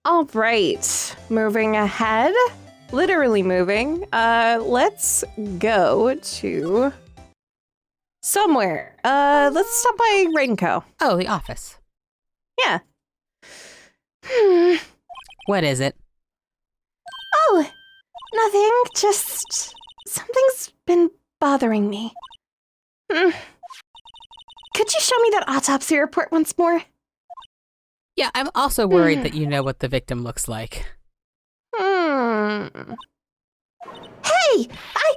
All right, moving ahead, literally moving. Let's go to somewhere. Let's stop by Rainco. Oh, the office. Yeah. What is it? Oh, nothing. Just something's been bothering me. Could you show me that autopsy report once more? Yeah, I'm also worried that you know what the victim looks like. Hey, I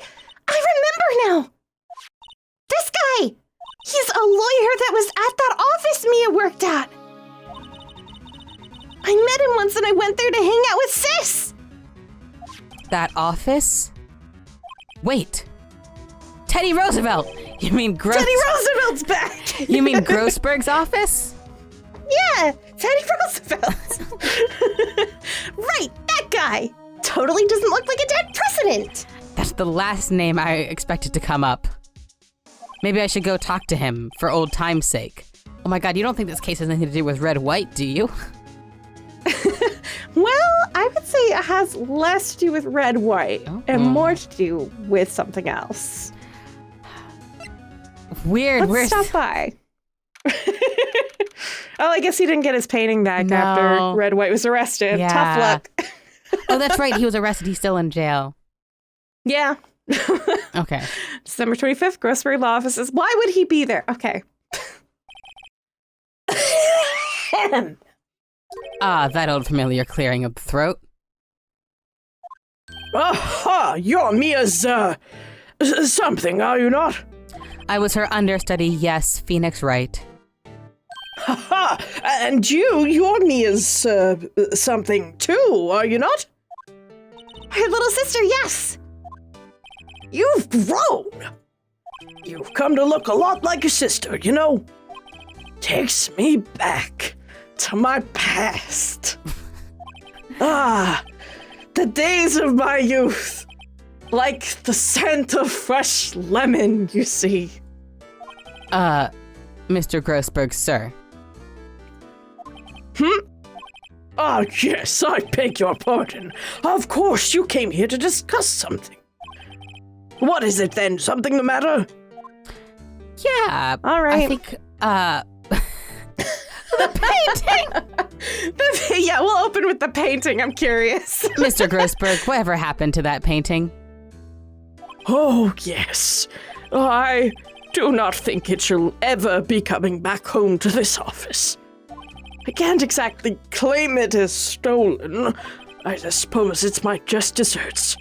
remember now. This guy. He's a lawyer that was at that office Mia worked at. I met him once and I went there to hang out with Sis. That office? Wait. Teddy Roosevelt! You mean Teddy Roosevelt's back! You mean Grossberg's office? Yeah, Teddy Roosevelt. Right, that guy. Totally doesn't look like a dead president. That's the last name I expected to come up. Maybe I should go talk to him for old time's sake. Oh my god, you don't think this case has anything to do with Red White, do you? Well, I would say it has less to do with Red White and more to do with something else. Weird. Let's stop by. Oh, I guess he didn't get his painting back after Red White was arrested. Yeah. Tough luck. Oh, that's right. He was arrested. He's still in jail. Yeah. Okay. December 25th, Grossberg Law Offices. Why would he be there? Okay. That old familiar clearing of the throat. Aha! You're Mia's, something, are you not? I was her understudy, yes, Phoenix Wright. Ha! And you're Mia's, something too, are you not? Her little sister, yes. You've grown. You've come to look a lot like your sister, you know? Takes me back to my past. The days of my youth. Like the scent of fresh lemon, you see. Mr. Grossberg, sir. Oh, yes, I beg your pardon. Of course, you came here to discuss something. What is it then? Something the matter? Yeah. All right. I think, the painting! Yeah, we'll open with the painting. I'm curious. Mr. Grossberg, whatever happened to that painting? Oh, yes. I do not think it shall ever be coming back home to this office. I can't exactly claim it as stolen. I suppose it's my just desserts.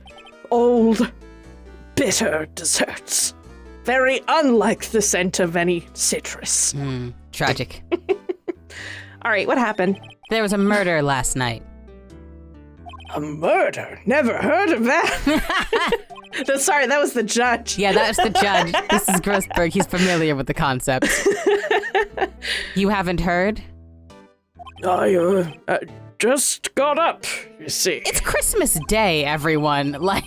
Old, bitter desserts. Very unlike the scent of any citrus. Tragic. All right, what happened? There was a murder last night. A murder? Never heard of that. Sorry, that was the judge. Yeah, that's the judge. This is Grossberg. He's familiar with the concept. You haven't heard? I just got up, you see. It's Christmas Day, everyone. Like,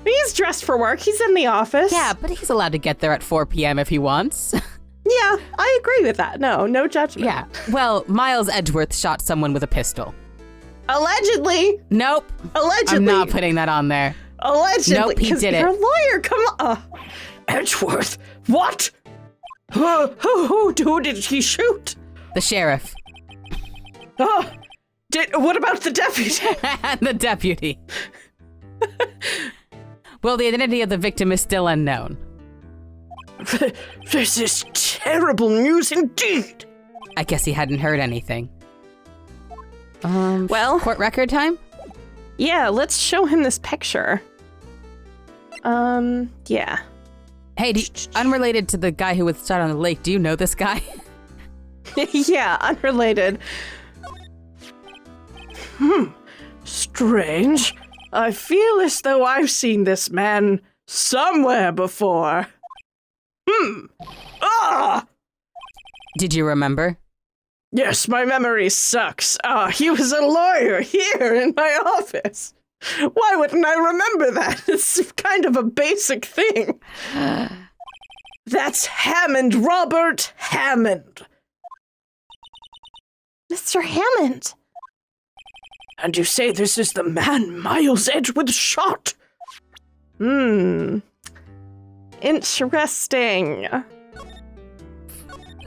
He's dressed for work. He's in the office. yeah, but he's allowed to get there at 4 p.m. if he wants. Yeah, I agree with that. No judgment. Yeah. Well, Miles Edgeworth shot someone with a pistol. Allegedly. Nope. Allegedly. I'm not putting that on there. Allegedly. Nope, he 'cause did it. You're a lawyer. Come on. Edgeworth? What? Who did he shoot? The sheriff. What about the deputy? And the deputy. Well, the identity of the victim is still unknown. This is terrible news indeed. I guess he hadn't heard anything. Well, Court record time? yeah, let's show him this picture. Yeah. Hey, unrelated to the guy who was shot on the lake, do you know this guy? Yeah, unrelated. Strange. I feel as though I've seen this man somewhere before. Did you remember? Yes, my memory sucks. He was a lawyer here in my office. Why wouldn't I remember that? It's kind of a basic thing. That's Hammond, Robert Hammond. Mr. Hammond. And you say this is the man Miles Edgeworth shot? Interesting.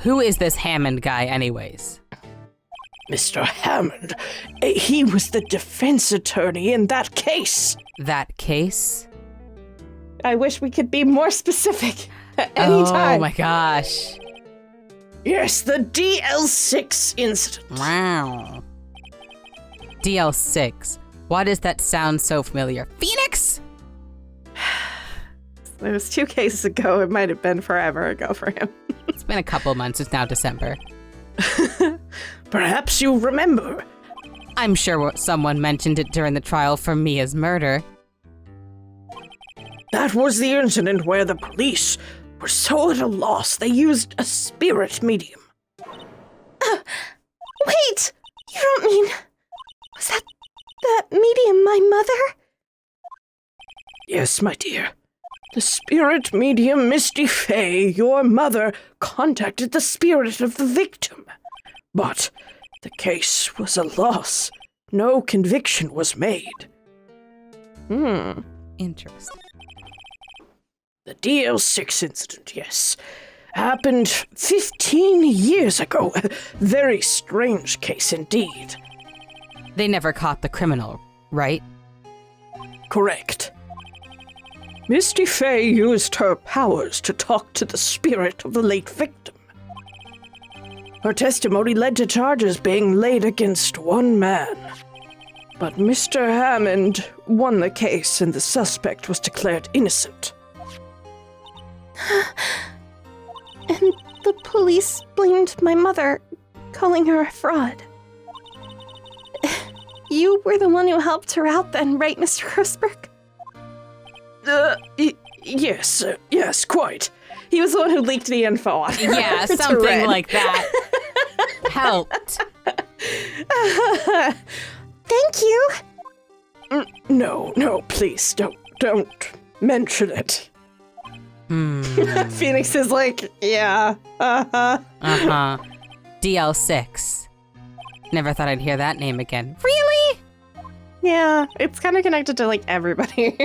Who is this Hammond guy, anyways? Mr. Hammond, he was the defense attorney in that case. That case? I wish we could be more specific at any time. Oh my gosh. Yes, the DL6 incident. Wow. DL6. Why does that sound so familiar? Phoenix? It was 2 cases ago. It might have been forever ago for him. It's been a couple months. It's now December. Perhaps you remember. I'm sure someone mentioned it during the trial for Mia's murder. That was the incident where the police were so at a loss they used a spirit medium. Wait! You don't mean... Was that medium my mother? Yes, my dear. The spirit medium Misty Fay, your mother, contacted the spirit of the victim. But the case was a loss. No conviction was made. Interesting. The DL6 incident, yes. Happened 15 years ago. A very strange case indeed. They never caught the criminal, right? Correct. Misty Fay used her powers to talk to the spirit of the late victim. Her testimony led to charges being laid against one man. But Mr. Hammond won the case and the suspect was declared innocent. And the police blamed my mother, calling her a fraud. You were the one who helped her out then, right, Mr. Grossberg? Yes, quite. He was the one who leaked the info on her. Yeah, to something Red. like that. Helped. Thank you. No, please, don't mention it. Phoenix is like, yeah, Uh-huh. DL6. Never thought I'd hear that name again. Really? Yeah, it's kind of connected to, like, everybody.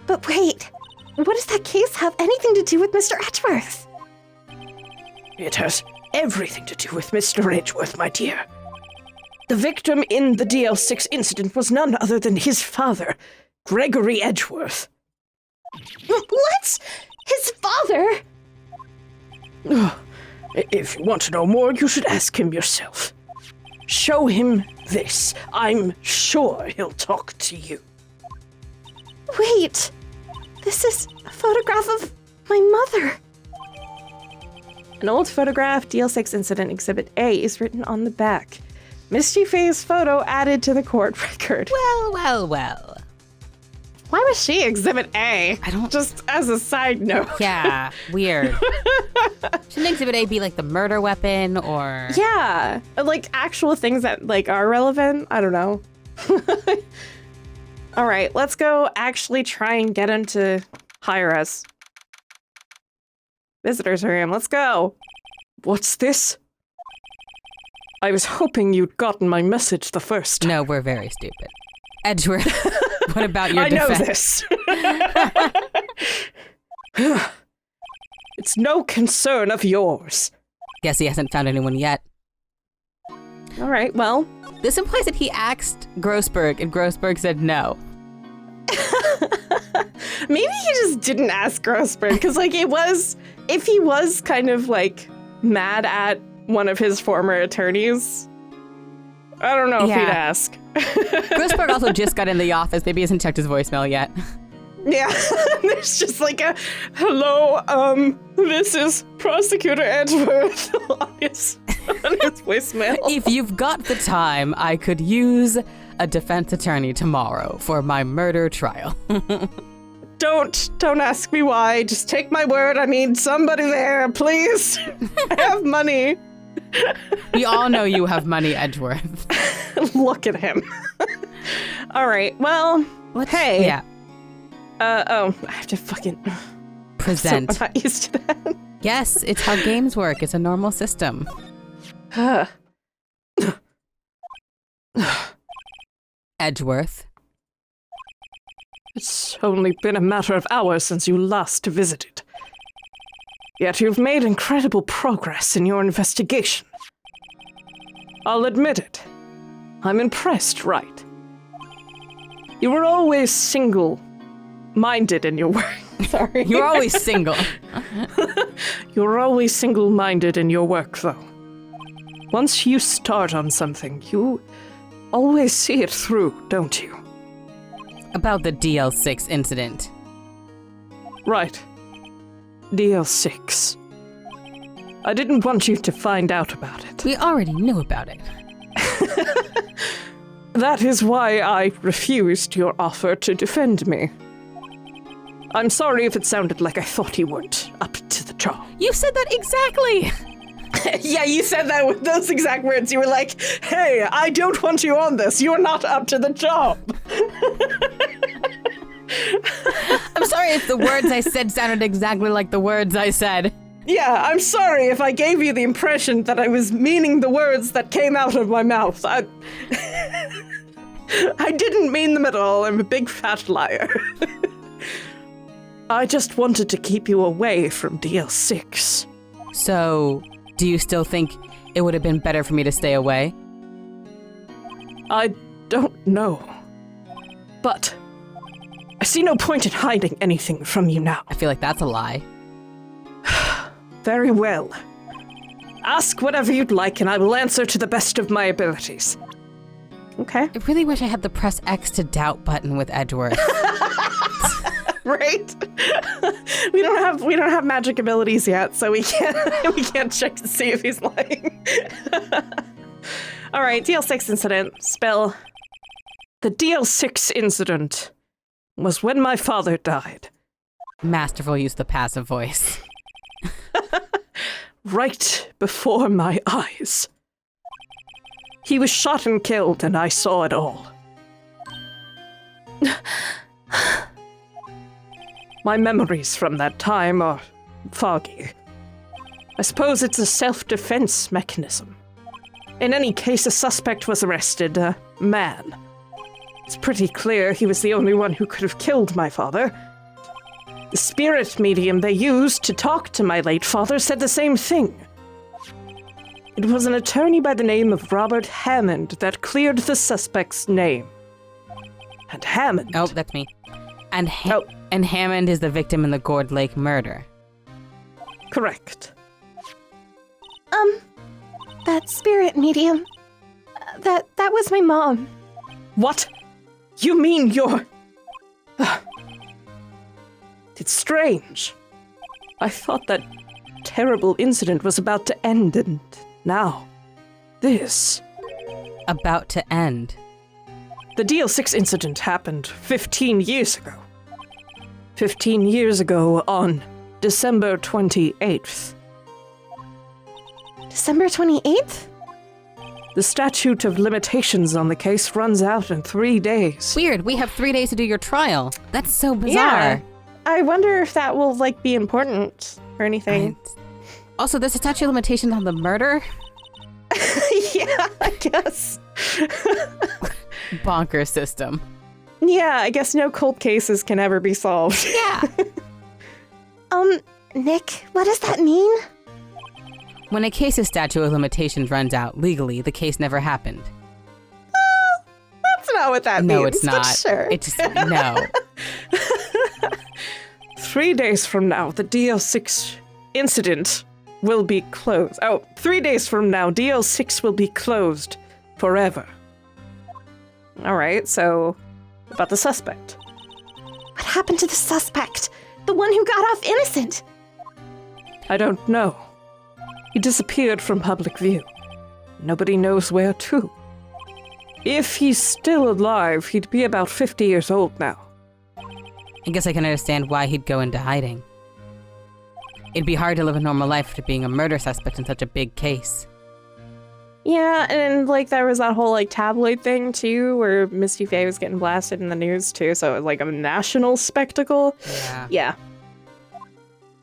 But wait, what does that case have anything to do with Mr. Edgeworth? It has everything to do with Mr. Edgeworth, my dear. The victim in the DL6 incident was none other than his father, Gregory Edgeworth. What? His father? If you want to know more, you should ask him yourself. Show him this. I'm sure he'll talk to you. Wait, this is a photograph of my mother. An old photograph, DL6 Incident Exhibit A, is written on the back. Misty Fay's photo added to the court record. Well. Why was she Exhibit A? I don't- Just as a side note. Yeah, weird. Shouldn't Exhibit A be like the murder weapon or... Yeah, like actual things that like are relevant. I don't know. All right, let's go actually try and get him to hire us. Visitors room, let's go. What's this? I was hoping you'd gotten my message the first time. No, we're very stupid. Edgeworth, what about your I know defense? this. It's no concern of yours. Guess he hasn't found anyone yet. All right, well. This implies that he asked Grossberg and Grossberg said no. Maybe he just didn't ask Grossberg, because like if he was kind of like mad at one of his former attorneys, I don't know if he'd ask. Grossberg also just got in the office. Maybe he hasn't checked his voicemail yet. Yeah, there's just like a, hello, this is Prosecutor Edgeworth on his voicemail. If you've got the time, I could use a defense attorney tomorrow for my murder trial. Don't ask me why, just take my word, I need somebody there, please. I have money. We all know you have money, Edgeworth. Look at him. All right, well, hey. Yeah. I have to fucking... Present. So I'm not used to that. Yes, it's how games work. It's a normal system. Edgeworth. It's only been a matter of hours since you last visited. Yet you've made incredible progress in your investigation. I'll admit it. I'm impressed, Wright. You were always single-minded in your work. Sorry. You're always single. You're always single-minded in your work, though. Once you start on something, you always see it through, don't you? About the DL6 incident. Right. DL6. I didn't want you to find out about it. We already knew about it. That is why I refused your offer to defend me. I'm sorry if it sounded like I thought you weren't up to the job. You said that exactly! Yeah, you said that with those exact words. You were like, hey, I don't want you on this. You're not up to the job. I'm sorry if the words I said sounded exactly like the words I said. Yeah, I'm sorry if I gave you the impression that I was meaning the words that came out of my mouth. I didn't mean them at all. I'm a big fat liar. I just wanted to keep you away from DL6. So, do you still think it would have been better for me to stay away? I don't know. But I see no point in hiding anything from you now. I feel like that's a lie. Very well. Ask whatever you'd like, and I will answer to the best of my abilities. Okay. I really wish I had the press X to doubt button with Edgeworth. Right? we don't have magic abilities yet, so we can't check to see if he's lying. All right, DL6 incident. Spell. The DL6 incident was when my father died. Masterful use of the passive voice. Right before my eyes. He was shot and killed, and I saw it all. My memories from that time are foggy. I suppose it's a self-defense mechanism. In any case, a suspect was arrested, a man. It's pretty clear he was the only one who could have killed my father. The spirit medium they used to talk to my late father said the same thing. It was an attorney by the name of Robert Hammond that cleared the suspect's name. And Hammond... Oh, that's me. And Hammond is the victim in the Gourd Lake murder. Correct. That spirit medium. That was my mom. What? You mean you're... It's strange. I thought that terrible incident was about to end, and now, this. About to end. The DL6 incident happened 15 years ago. 15 years ago on December 28th. December 28th? The statute of limitations on the case runs out in 3 days. Weird, we have 3 days to do your trial. That's so bizarre. Yeah. I wonder if that will, be important or anything. Also, there's a statute of limitations on the murder? Yeah, I guess. Bonker system. Yeah, I guess no cold cases can ever be solved. Yeah. Nick, what does that mean? When a case's statute of limitations runs out legally, the case never happened. That's not what that means. No, it's not. Sure. It just, no. 3 days from now, the DL6 incident will be closed. 3 days from now, DL6 will be closed forever. All right, so about the suspect. What happened to the suspect? The one who got off innocent? I don't know. He disappeared from public view. Nobody knows where to. If he's still alive, he'd be about 50 years old now. I guess I can understand why he'd go into hiding. It'd be hard to live a normal life after being a murder suspect in such a big case. Yeah, and there was that whole tabloid thing too, where Misty Faye was getting blasted in the news too, so it was a national spectacle. Yeah. Yeah.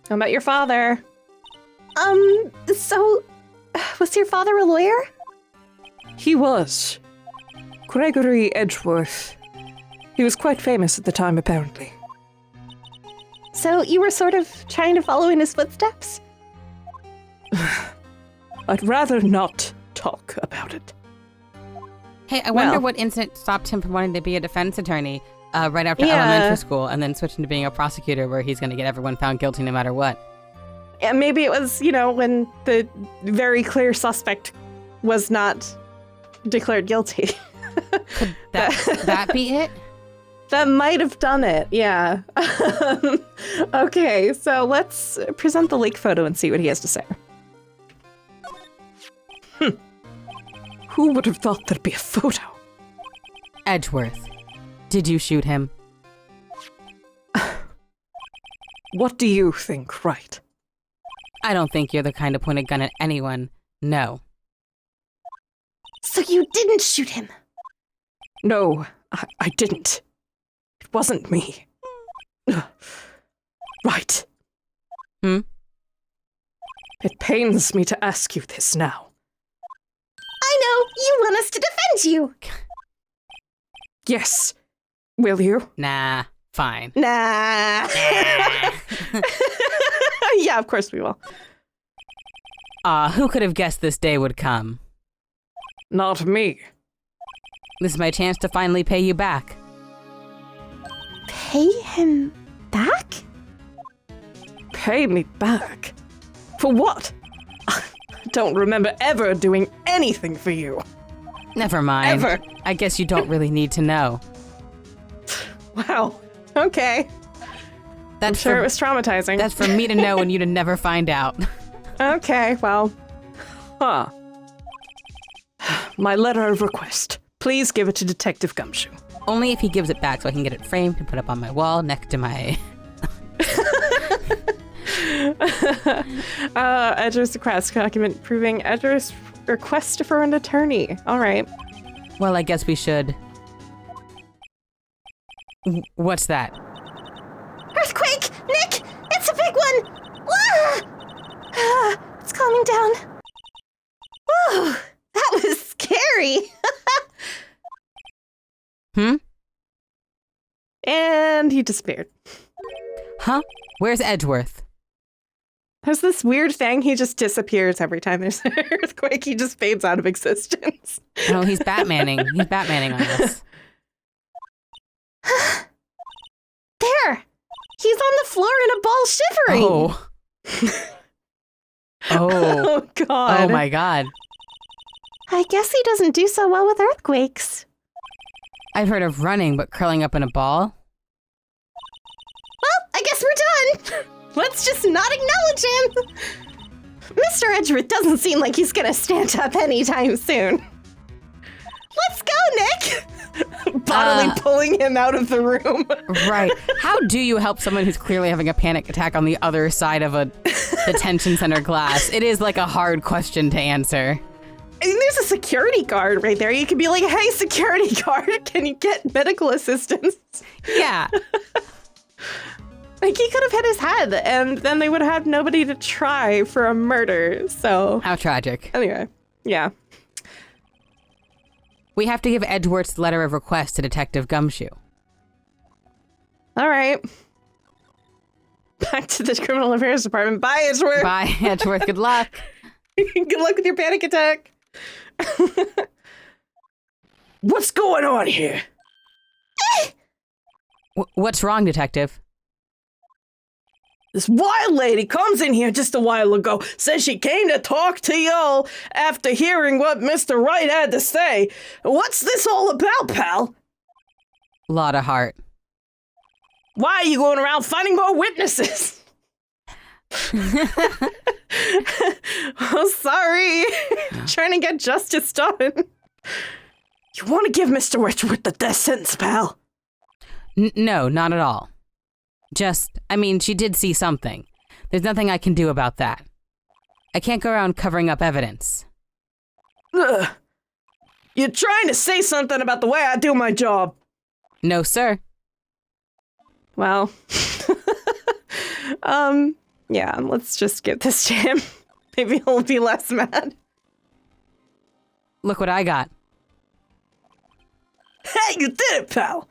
How about your father? So, was your father a lawyer? He was. Gregory Edgeworth. He was quite famous at the time, apparently. So you were sort of trying to follow in his footsteps? I'd rather not talk about it. Hey, I wonder what incident stopped him from wanting to be a defense attorney right after elementary school and then switching to being a prosecutor where he's going to get everyone found guilty no matter what. Yeah, maybe it was, when the very clear suspect was not declared guilty. Could that be it? That might have done it, yeah. Okay, so let's present the lake photo and see what he has to say. Who would have thought there'd be a photo? Edgeworth, did you shoot him? What do you think, Wright? I don't think you're the kind to point a gun at anyone. No. So you didn't shoot him? No, I didn't. It wasn't me. Right. Hmm? It pains me to ask you this now. I know! You want us to defend you! Yes. Will you? Nah, fine. Nah. Yeah, of course we will. Who could have guessed this day would come? Not me. This is my chance to finally pay you back. Pay him back? Pay me back? For what? I don't remember ever doing anything for you. Never mind. Ever. I guess you don't really need to know. Wow. Okay. I'm sure it was traumatizing. That's for me to know and you to never find out. Okay, well. Huh. My letter of request. Please give it to Detective Gumshoe. Only if he gives it back so I can get it framed and put up on my wall next to my... Edgeworth's request document proving Edgeworth's request for an attorney. All right. Well, I guess we should... What's that? Earthquake! Nick! It's a big one! It's calming down. Whoa! That was scary! Hmm? And he disappeared. Huh? Where's Edgeworth? There's this weird thing, he just disappears every time there's an earthquake. He just fades out of existence. Oh, he's Batmaning. He's Batmaning on us. There! He's on the floor in a ball shivering! Oh. Oh. Oh, God. Oh, my God. I guess he doesn't do so well with earthquakes. I've heard of running, but curling up in a ball? Well, I guess we're done. Let's just not acknowledge him. Mr. Edgeworth doesn't seem like he's gonna stand up anytime soon. Let's go, Nick! Bodily pulling him out of the room. Right. How do you help someone who's clearly having a panic attack on the other side of a detention center glass? It is like a hard question to answer. I mean, there's a security guard right there. You could be like, hey, security guard, can you get medical assistance? Yeah. Like, he could have hit his head, and then they would have had nobody to try for a murder, so... How tragic. Anyway, yeah. We have to give Edgeworth's letter of request to Detective Gumshoe. All right. Back to the criminal affairs department. Bye, Edgeworth. Bye, Edgeworth. Good luck. Good luck with your panic attack. What's going on here? What's wrong, Detective? This wild lady comes in here just a while ago, says she came to talk to y'all after hearing what Mr. Wright had to say. What's this all about, pal? Lot of heart. Why are you going around finding more witnesses? Oh, sorry. Trying to get justice done. You want to give Mr. Edgeworth the death sentence, pal? No, not at all. She did see something. There's nothing I can do about that. I can't go around covering up evidence. Ugh. You're trying to say something about the way I do my job. No, sir. Well, yeah, let's just get this to him. Maybe he'll be less mad. Look what I got. Hey, you did it, pal!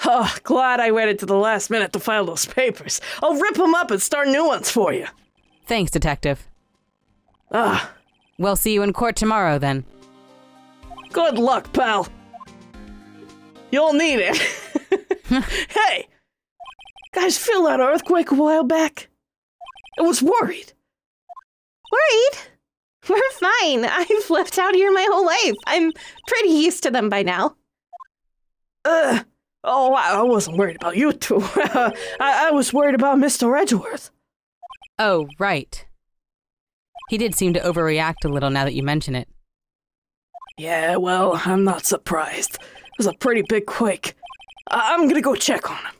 Oh, glad I waited to the last minute to file those papers. I'll rip them up and start new ones for you. Thanks, Detective. Ah, We'll see you in court tomorrow, then. good luck, pal. You'll need it. Hey, guys, feel that earthquake a while back? I was worried. Worried? We're fine. I've lived out here my whole life. I'm pretty used to them by now. Oh, I wasn't worried about you two. I was worried about Mr. Edgeworth. Oh, right. He did seem to overreact a little now that you mention it. Yeah, well, I'm not surprised. It was a pretty big quake. I'm gonna go check on him.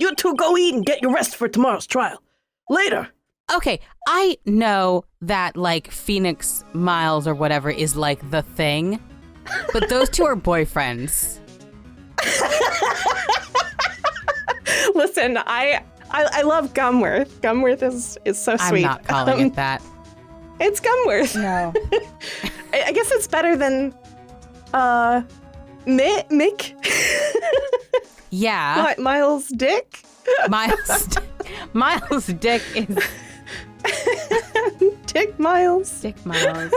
You two go eat and get your rest for tomorrow's trial. Later. Okay, I know that, like, Phoenix Miles or whatever is, like, the thing, but those two are boyfriends. Listen, I love Gumworth. Gumworth is so sweet. I'm not calling it that. It's Gumworth. No. I guess it's better than Mick. Yeah. Miles Dick. Miles Dick is Dick Miles. Dick Miles.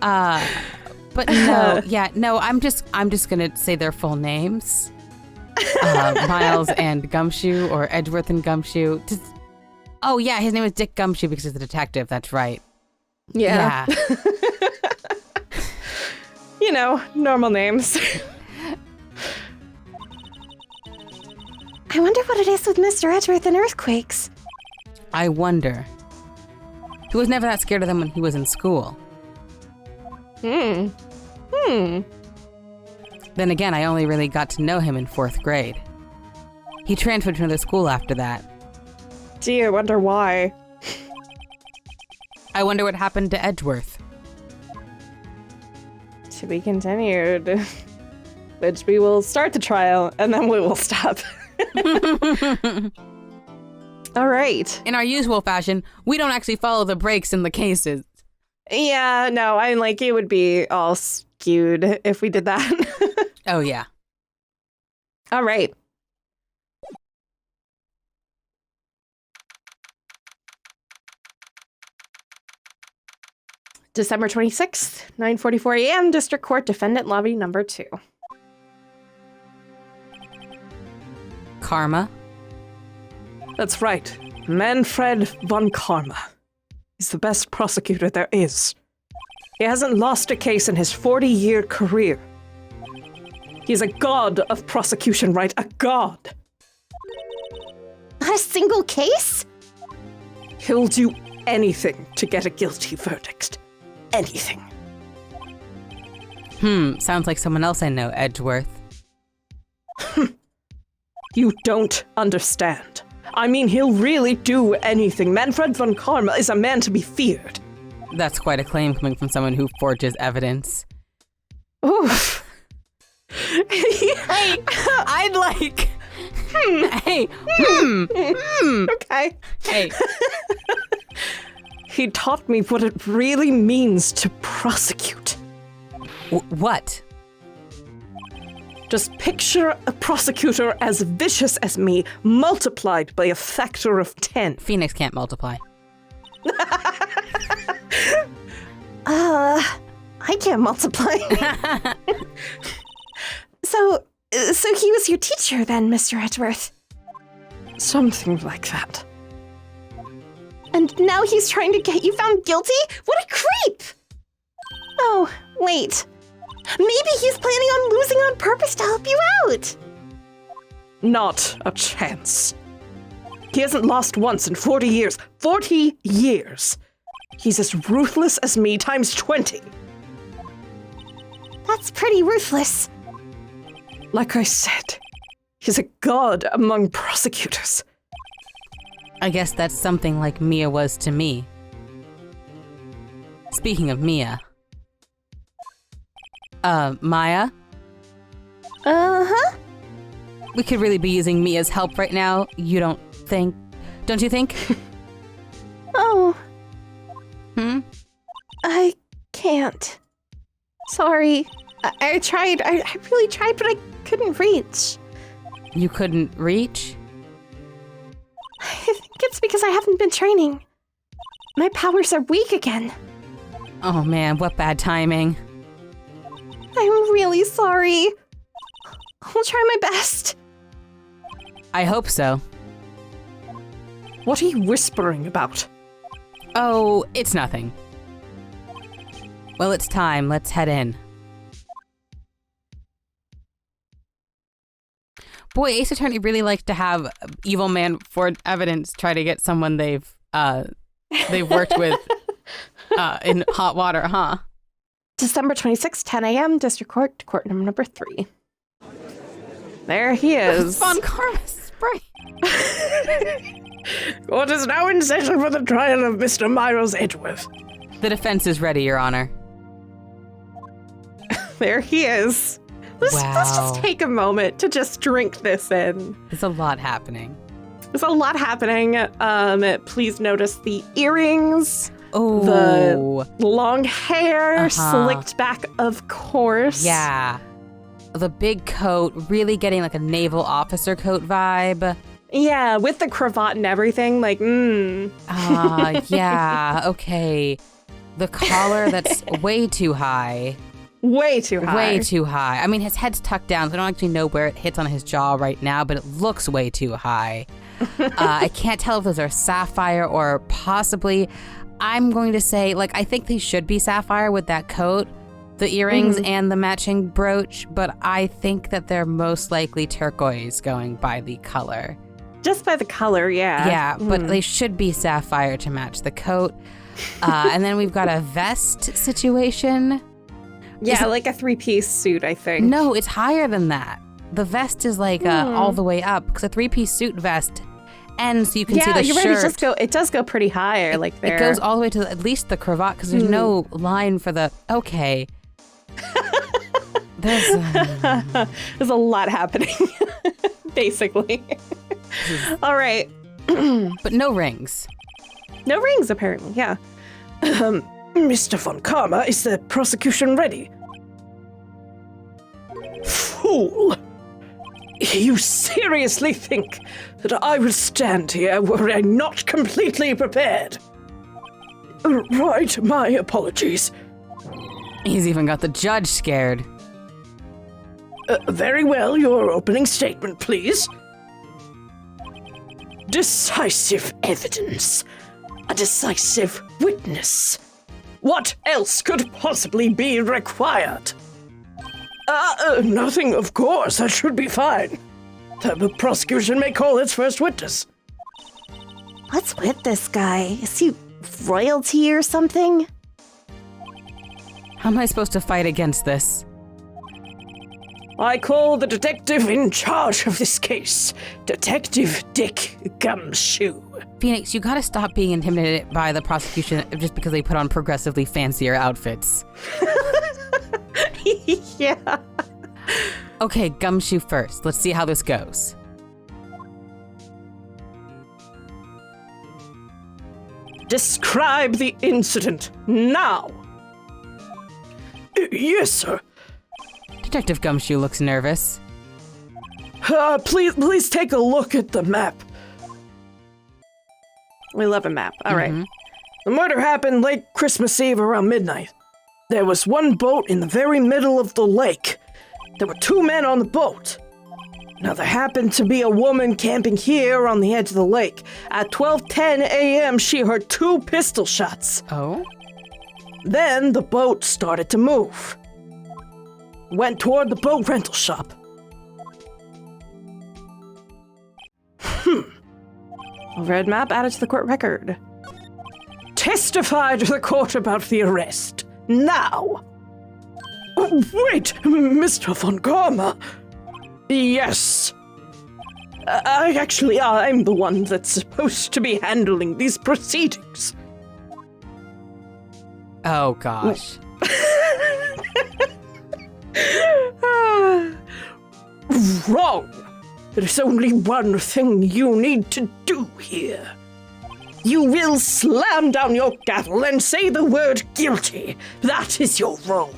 But no, yeah, no. I'm just gonna say their full names. Miles and Gumshoe, or Edgeworth and Gumshoe. Oh yeah, his name is Dick Gumshoe because he's a detective. That's right. Yeah. You know, normal names. I wonder what it is with Mr. Edgeworth and earthquakes. I wonder. He was never that scared of them when he was in school. Then again, I only really got to know him in 4th grade. He transferred to another school after that. Gee, I wonder why. I wonder what happened to Edgeworth. To be continued. Which we will start the trial, and then we will stop. All right. In our usual fashion, we don't actually follow the breaks in the cases. Yeah, no, it would be all skewed if we did that. Oh, yeah. All right. December 26th, 9:44 a.m., District Court, Defendant Lobby number 2. Karma? That's right. Manfred von Karma. He's the best prosecutor there is. He hasn't lost a case in his 40-year career. He's a god of prosecution, right? A god. Not a single case? He'll do anything to get a guilty verdict. Anything. Sounds like someone else I know, Edgeworth. You don't understand. I mean, he'll really do anything. Manfred von Karma is a man to be feared. That's quite a claim coming from someone who forges evidence. Oof. Hey, I'd like... Hey, Okay. Hey. He taught me what it really means to prosecute. What? Just picture a prosecutor as vicious as me, multiplied by a factor of 10. Phoenix can't multiply. I can't multiply. So he was your teacher then, Mr. Edgeworth? Something like that. And now he's trying to get you found guilty? What a creep! Oh, wait. Maybe he's planning on losing on purpose to help you out. Not a chance. He hasn't lost once in 40 years. 40 years! He's as ruthless as me times 20. That's pretty ruthless. Like I said, he's a god among prosecutors. I guess that's something like Mia was to me. Speaking of Mia. Maya? Uh-huh. We could really be using Mia's help right now, don't you think? Oh. I can't. Sorry. I tried. I really tried, but I couldn't reach. You couldn't reach? I think it's because I haven't been training. My powers are weak again. Oh man, what bad timing. I'm really sorry. I'll try my best. I hope so. What are you whispering about? Oh, it's nothing. Well, it's time. Let's head in. Boy, Ace Attorney really likes to have evil man for evidence try to get someone they've worked with in hot water, huh? December 26th, 10 a.m., District Court, court number 3. There he is. Von Karma's spray. Court is now in session for the trial of Mr. Miles Edgeworth. The defense is ready, Your Honor. There he is. Let's just Wow. take a moment to just drink this in. There's a lot happening. There's a lot happening. Please notice the earrings, Oh. the long hair, slicked back, of course. Yeah. The big coat, really getting like a naval officer coat vibe. Yeah, with the cravat and everything, like, Yeah, okay. The collar that's way too high. Way too high. Way too high. I mean, his head's tucked down, so I don't actually know where it hits on his jaw right now, but it looks way too high. I can't tell if those are sapphire or possibly, I'm going to say, like, I think they should be sapphire with that coat, the earrings, and the matching brooch, but I think that they're most likely turquoise going by the color. Just by the color, yeah. Yeah, but they should be sapphire to match the coat. And then we've got a vest situation. Yeah, like a 3-piece suit, I think. No, it's higher than that. The vest is like all the way up because a 3-piece suit vest ends so you can see the you're shirt. Right. It does go pretty high, like there. It goes all the way to at least the cravat because there's no line for the. Okay. There's a lot happening, basically. All right. But no rings. No rings, apparently. Yeah. Mr. Von Karma, is the prosecution ready? Fool! You seriously think that I would stand here were I not completely prepared? Right, my apologies. He's even got the judge scared. Very well, your opening statement, please. Decisive evidence. A decisive witness. What else could possibly be required? Nothing, of course. That should be fine. The prosecution may call its first witness. What's with this guy? Is he royalty or something? How am I supposed to fight against this? I call the detective in charge of this case, Detective Dick Gumshoe. Phoenix, you gotta stop being intimidated by the prosecution just because they put on progressively fancier outfits. Yeah. Okay, Gumshoe first. Let's see how this goes. Describe the incident now. Yes, sir. Detective Gumshoe looks nervous. Please take a look at the map. We love a map. All right. The murder happened late Christmas Eve around midnight. There was one boat in the very middle of the lake. There were 2 men on the boat. Now, there happened to be a woman camping here on the edge of the lake. At 12:10 a.m., she heard 2 pistol shots. Oh? Then the boat started to move. Went toward the boat rental shop. A red map added to the court record. Testify to the court about the arrest. Now! Oh, wait, Mr. Von Karma. Yes. I'm the one that's supposed to be handling these proceedings. Oh, gosh. Wrong. There's only one thing you need to do here. You will slam down your gavel and say the word guilty. That is your role.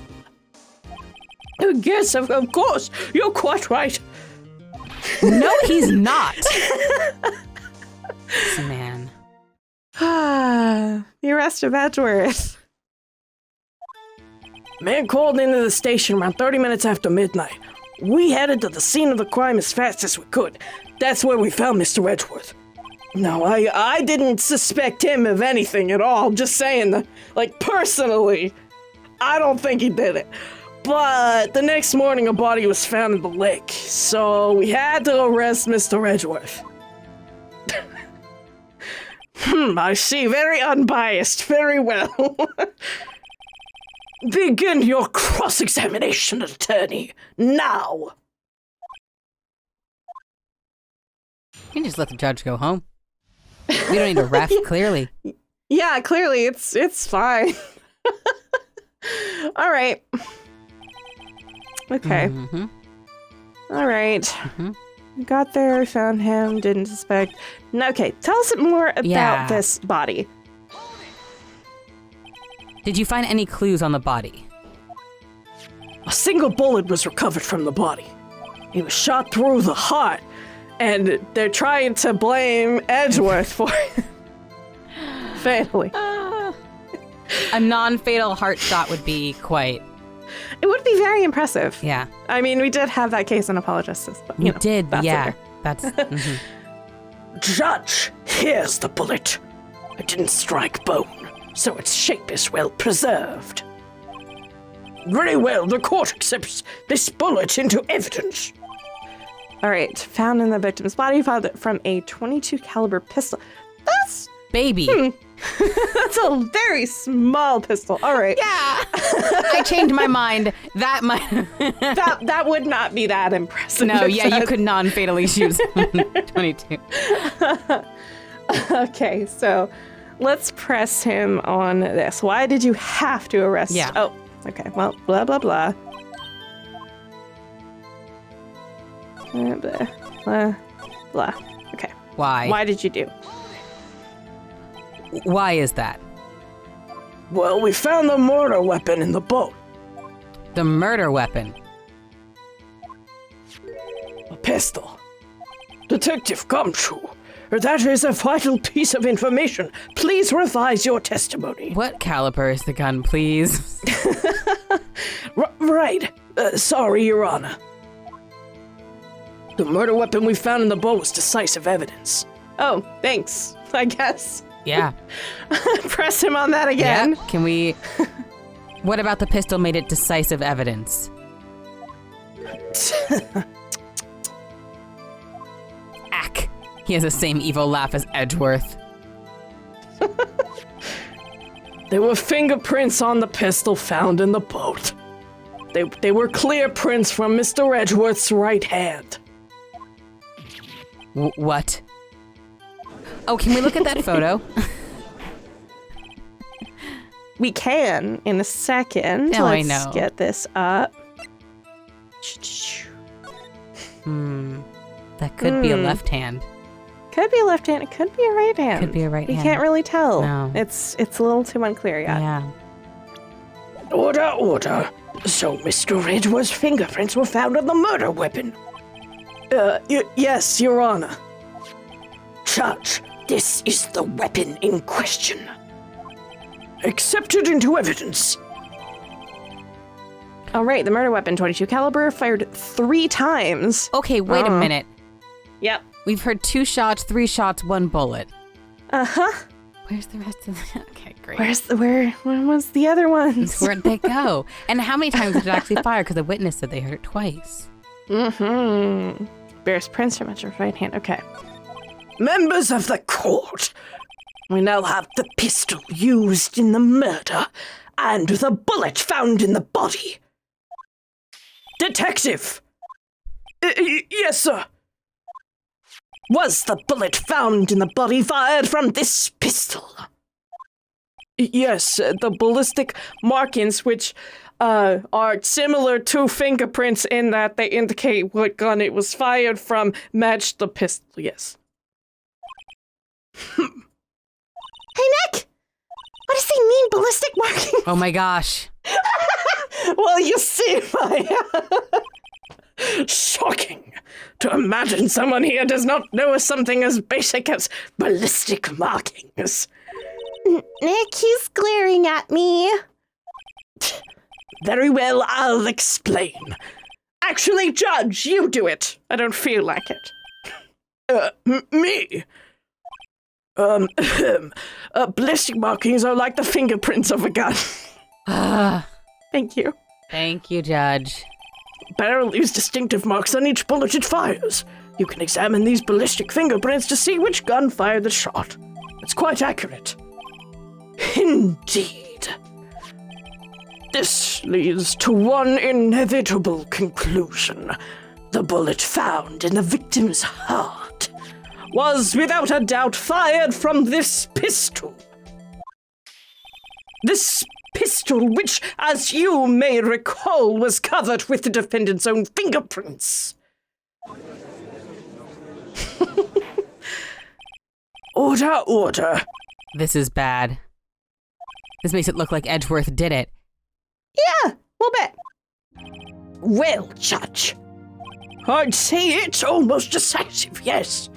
Yes, of course. You're quite right. No, he's not. This man. The arrest of Edgeworth. Man called into the station around 30 minutes after midnight. We headed to the scene of the crime as fast as we could. That's where we found Mr. Edgeworth. No, I didn't suspect him of anything at all. Just saying that, like, personally, I don't think he did it. But the next morning, a body was found in the lake, so we had to arrest Mr. Edgeworth. I see. Very unbiased. Very well. Begin your cross-examination, attorney. Now. You can just let the judge go home. We don't need a ref, clearly. Yeah, clearly it's fine. All right. Okay. Mm-hmm. All right. Mm-hmm. Got there, found him, didn't suspect. Okay, tell us more about this body. Did you find any clues on the body? A single bullet was recovered from the body. He was shot through the heart, and they're trying to blame Edgeworth for it. Fatally. A non-fatal heart shot would be quite... It would be very impressive. Yeah. I mean, we did have that case in Apologists, but We did, that's yeah. later. That's... mhm. Judge, here's the bullet. It didn't strike bone, so its shape is well preserved. Very well, the court accepts this bullet into evidence. All right, found in the victim's body, found it from a .22 caliber pistol. That's Baby. that's a very small pistol. All right. Yeah. I changed my mind. That might... That would not be that impressive. No, yeah, you That- could non-fatally shoot 22. Okay, so let's press him on this. Why did you have to arrest? Yeah. Oh, okay. Well, blah blah blah. Blah blah blah. Okay. Why? Why did you do? Why is that? Well, we found the murder weapon in the boat. The murder weapon. A pistol. Detective Gumshoe, that is a vital piece of information. Please revise your testimony. What caliber is the gun, please? Right. Sorry, Your Honor. The murder weapon we found in the boat was decisive evidence. Oh, thanks. I guess. Yeah. Press him on that again. Yeah. Can we... What about the pistol made it decisive evidence? Ack. He has the same evil laugh as Edgeworth. There were fingerprints on the pistol found in the boat. They were clear prints from Mr. Edgeworth's right hand. What? Oh, can we look at that photo? We can in a second. Oh, I Let's know. get this up. That could be a left hand. Could be a left hand. It could be a right hand. Could be a right You hand. can't really tell. No. It's a little too unclear yet. Yeah. Order, order. So Mr. Edgeworth's fingerprints were found on the murder weapon. Yes, Your Honor. Judge, this is the weapon in question. Accepted into evidence. All right, the murder weapon, .22 caliber, fired 3 times. Okay, wait a minute. Yep. We've heard 2 shots, 3 shots, 1 bullet. Uh-huh. Where's the rest of the... Okay, great. Where was the other ones? Where'd they go? And how many times did it actually fire? Because the witness said they heard it twice. Mm-hmm. Bears prints from Edgeworth's right hand. Okay. Members of the court, we now have the pistol used in the murder and the bullet found in the body. Detective! Yes, sir. Was the bullet found in the body fired from this pistol? Yes, the ballistic markings, which are similar to fingerprints in that they indicate what gun it was fired from, match the pistol, yes. Hey, Nick! What does he mean, ballistic marking? Oh my gosh. Well, you see, shocking to imagine someone here does not know something as basic as ballistic markings. Nick, he's glaring at me. Very well, I'll explain. Actually, Judge, you do it. I don't feel like it. Me? Ballistic markings are like the fingerprints of a gun. Thank you. Thank you, Judge. Barrel leaves distinctive marks on each bullet it fires. You can examine these ballistic fingerprints to see which gun fired the shot. It's quite accurate. Indeed. This leads to one inevitable conclusion. The bullet found in the victim's heart was without a doubt fired from this pistol. This pistol, which, as you may recall, was covered with the defendant's own fingerprints. Order, order. This is bad. This makes it look like Edgeworth did it. Yeah, a little bit. Well, Judge, I'd say it's almost decisive, yes.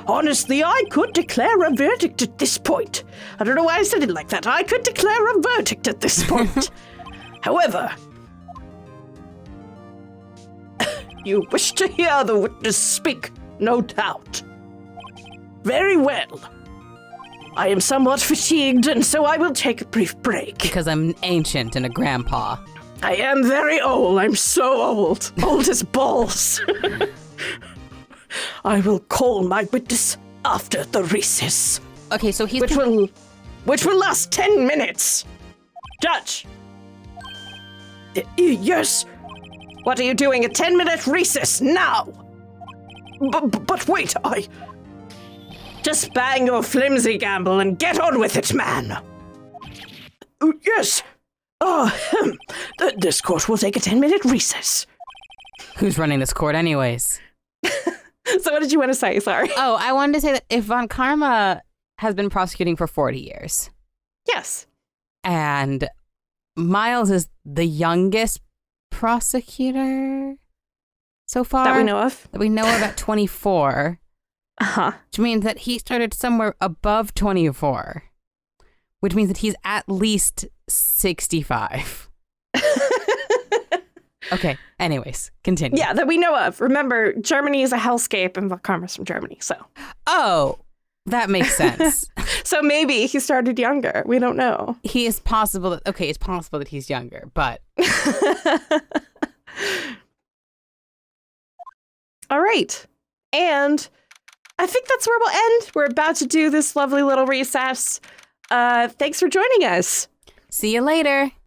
Honestly, I could declare a verdict at this point. I don't know why I said it like that. I could declare a verdict at this point. However, you wish to hear the witness speak, no doubt. Very well. I am somewhat fatigued, and so I will take a brief break. Because I'm ancient and a grandpa. I am very old. I'm so old. Old as balls. I will call my witness after the recess. Okay, so he's... Which will last 10 minutes. Judge. Yes. What are you doing? A 10-minute recess now. But wait, Just bang your flimsy gamble and get on with it, man. Yes. This court will take a 10-minute recess. Who's running this court anyways? So what did you want to say? Sorry. Oh, I wanted to say that if Von Karma has been prosecuting for 40 years. Yes. And Miles is the youngest prosecutor so far. That we know of. That we know of at 24. Uh-huh. Which means that he started somewhere above 24. Which means that he's at least 65. Okay, anyways, continue. Yeah, that we know of. Remember, Germany is a hellscape and Von Karma's from Germany, so. Oh, that makes sense. So maybe he started younger. We don't know. It's possible that he's younger, but. All right. And I think that's where we'll end. We're about to do this lovely little recess. Thanks for joining us. See you later.